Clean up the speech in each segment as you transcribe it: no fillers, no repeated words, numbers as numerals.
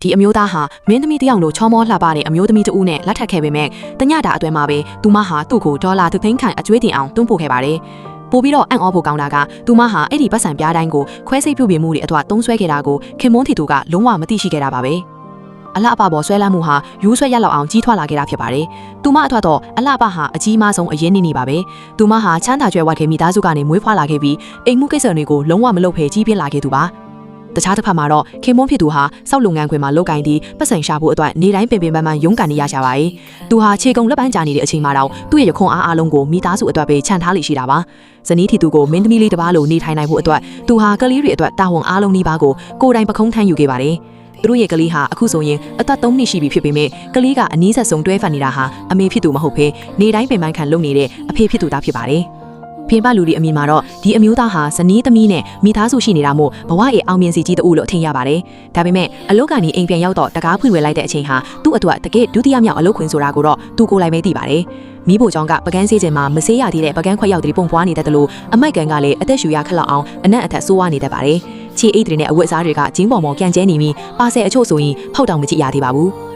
ဒီအမျိုးသားဟာမင်းသမီးတယောက်လိုချောမောလှပတဲ့အမျိုးသမီးတူနဲ့လက်ထပ်ခဲ့ပေမဲ့တညတာအတွင်းမှာပဲသူမဟာသူ့ကိုဒေါ်လာ3 သိန်းခန့်အကျွေးတင်အောင်တွန်းပို့ခဲ့ပါတယ်ပို့ပြီးတော့အံ့ဩဖို့ကောင်းတာကသူမဟာအဲ့ဒီပတ်စံပြားတိုင်းကိုခွဲစိတ်ပြုတ်ပြမှုတွေအတွက်သုံးဆွဲခဲ့တာကိုခင်မွန်းတီတူကလုံးဝမသိရှိခဲ့တာပါပဲအလှအပပေါ်ဆွဲလန်းမှုဟာယူးဆွဲရက်လောက်အောင်ကြီးထွားလာခဲ့တာဖြစ်ပါတယ်။သူမအတွက်တော့အလှအပဟာအကြီးမားဆုံးအရင်နေပါပဲ။သူမဟာချမ်းသာကြွယ်ဝခဲ့မိသားစုကနေမွေးဖွားလာခဲ့ပြီးအိမ်မှုကိစ္စတွေကိုလုံးဝမလုပ်ဖဲကြီးပြင်းလာခဲ့သူပါ။တခြားတစ်ဖက်မှာတော့ခင်မွန်းဖြစ်သူဟာစောက်လုပ်ငန်းခွင်မှာလုပ်ကိုင်ပြီးပတ်စံရှာဖို့အတွက်နေတိုင်းပင်ပင်ပန်းပန်းရုန်းကန်နေရရှာပါရဲ့။သူဟာခြေကုံလက်ပန်းကြာနေတဲ့အချိန်မှာတော့သူ့ရဲ့ရခွန်အားအလုံးကိုမိသားစုအတွက်ပဲခြံထားလိရှိတာပါ။ဇနီးထီသူကိုမင်းသမီးလေးတစ်ပါးလိုနေထိုင်နိုင်ဖို့အတွက်သူဟာကလေးတွေအတွက်တာဝန်အားလုံးနှီးပါးကိုကိုယ်တိုင်ပခုံးထမ်းယူခဲ့ပါတယ်။သူတို့ရဲ့ကလေးဟာအခုဆိုရင်အသက်3နှစ်ရှိပြီဖြစ်ပေမဲ့ကလေးကအနည်းဆက်ဆုံးတွဲဖက်နေတာဟာအမေဖြစ်သူမဟုတ်ဘဲနေတိုင်းပင်ပန်းခံလုပ်နေတဲ့အဖေဖြစ်သူသားဖြစ်ပါတယ်။ဖေပလူတွေအမြင်မှာတော့ဒီအမျိုးသားဟာဇနီးသမီးနဲ့မိသားစုရှိနေတာမို့ဘဝရဲ့အောင်မြင်စီကြီးတူလို့ထင်ရပါတယ်။ဒါပေမဲ့အလုပ်ကနေအိမ်ပြန်ရောက်တော့တကားဖွင့်ဝယ်လိုက်တဲ့အချိန်ဟာသူ့အတွက်တကယ်ဒုတိယမြောက်အလုပ်ခွင်ဆိုတာကိုတော့သူကိုယ်လိုက်ပဲသိပါတယ်။မိဖို့ကြောင့်ကပကန်းစေးခြင်းမှာမဆေးရသေးတဲ့ပကန်းခွက်ရောက်တဲ့ပုံပွားနေတတ်တယ်လို့အမိုက်ကန်ကလည်းအသက်ရှူရခက်လောက်အောင်အနက်အထက်ဆိုးဝါးနေတတ်ပါတယ်။ခြေအိတ်တွေနဲ့အဝတ်အစားတွေကဂျင်းပေါ်ပြန်ကျဲနေပြီးပါဆယ်အချို့ဆိုရင်ဖောက်တောင်မကြည့်ရသေးပါဘူး။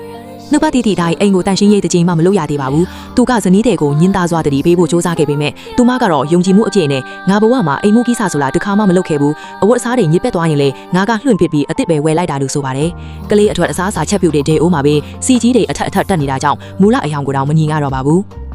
နှုတ်ပတ်တီတီတိုင်းအိမ်ကိုတန်ရှင်းရေးတစ်ချိန်မှမလုပ်ရသေးပါဘူး။သူကဇနီးတဲ့ကိုညှင်းသားစွာတတိပေးဖို့စူးစမ်းခဲ့ပေမဲ့သူမကတော့ယုံကြည်မှုအပြည့်နဲ့ငါဘဝမှာအိမ်မှုကိစ္စဆိုတာတစ်ခါမှမလုပ်ခဲ့ဘူး။အဝတ်အစားတွေညစ်ပက်သွားရင်လေငါကလွှင့်ပစ်ပြီးအစ်စ်ပဲဝယ်လိုက်တာလို့ဆိုပါတယ်။ကလေးအထွတ်အစားစာချက်ပြုတ်တဲ့ဒဲအိုးမှာပဲစီကြီးတွေအထက်တက်နေတာကြောင့်မူလအယောင်ကိုတော့မညီငါတော့ပါဘူး။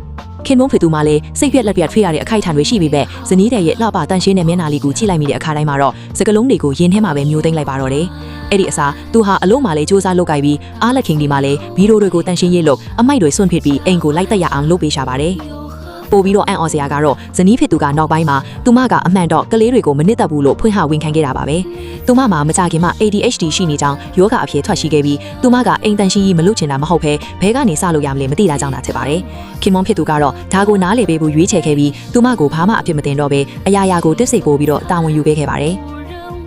ခင်မုန်းဖေသူမလည်းစိတ်ပြက်လက်ပြက်ထွေးရတဲ့အခိုက်အတန့်တွေရှိပြီးပဲဇနီးတဲ့ရဲ့လှပတန်ရှင်းတဲ့မျက်နှာလေးကိုကြည့်လိုက်မိတဲ့အခါတိုင်းမှာတော့စကလုံးတွေကိုရင်ထဲမှာပဲမျိုးသိမ့်လိုက်ပါတော့တယ်။အဲ့ဒီအစားသူဟာအလုံးမှာလေးစူးစမ်းလုပ်ကြပြီးအားလက်ခင်ဒီမှာလည်းဗီဒီယိုတွေကိုတန်ရှင်းရေးလုပ်အမိုက်တွေစွန့်ပစ်ပြီးအိမ်ကိုလိုက်တက်ရအောင်လုပ်ပေးရှာပါတယ်။ပို့ပြီးတော့အံ့ဩစရာကတော့ဇနီးဖြစ်သူကနောက်ပိုင်းမှာသူမကအမှန်တော့ကလေးတွေကိုမနစ်သက်ဘူးလို့ဖွင့်ဟဝန်ခံခဲ့တာပါပဲ။သူမမှာမကြခင်မှာ ADHD ရှိနေကြောင်းယောဂအဖြစ်ထွက်ရှိခဲ့ပြီးသူမကအိမ်တန်ရှင်းရေးမလုပ်ချင်တာမဟုတ်ဘဲဘဲကနေစလို့ရမလဲမသိတာကြောင့်သာဖြစ်ပါတယ်။ခင်မွန်ဖြစ်သူကတော့ဒါကိုနားလေပေးဖို့ရွေးချယ်ခဲ့ပြီးသူမကိုဘာမှအဖြစ်မတင်တော့ဘဲအရာရာကိုတစ်စိတ်ပို့ပြီးတော့တာဝန်ယူပေးခဲ့ပါတယ်။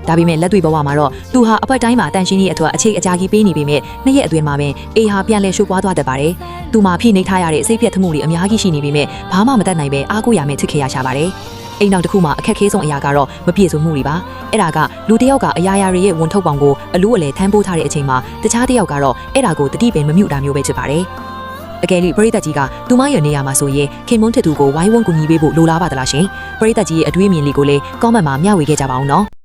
ဒါပေမဲ့လက်တွေ့ဘဝမှာတော့သူဟာအပတ်တိုင်းမှာတန်ရှင်းရေးအတွက်အခြေအကြာကြီးပေးနေပေမဲ့နှစ်ရက်အတွင်းမှာပဲအေဟာပြန်လဲရှိုးပွားသွားတတ်ပါတယ်။သူမှာဖိနှိပ်ထားရတဲ့စိတ်ပြတ်ထမှုတွေအများကြီးရှိနေပေမဲ့ဘာမှမတတ်နိုင်ပဲအားကိုးရမယ်ဖြစ်ခဲ့ရရှာပါတယ်။အိမ်နောက်တစ်ခုမှာအခက်ခဲဆုံးအရာကတော့မပြည့်စုံမှုတွေပါ။အဲ့ဒါကလူတစ်ယောက်ကအရာရာတွေရဲ့ဝန်ထုတ်ပုံကိုအလူးအလဲထမ်းပိုးထားတဲ့အချိန်မှာတခြားတစ်ယောက်ကတော့အဲ့ဒါကိုတတိပင်မမြုပ်တာမျိုးပဲဖြစ်ပါတယ်။အကယ်၍ပရိသတ်ကြီးကသူမရဲ့နေရာမှာဆိုရင်ခင်မွန်းထစ်သူကိုဝိုင်းဝန်းကူညီပေးဖို့လိုလားပါသလားရှင်။ပရိသတ်ကြီးရဲ့အတွေးအမြင်လေးကိုလည်း comment မှာမျှဝေခဲ့ကြပါအောင်နော်။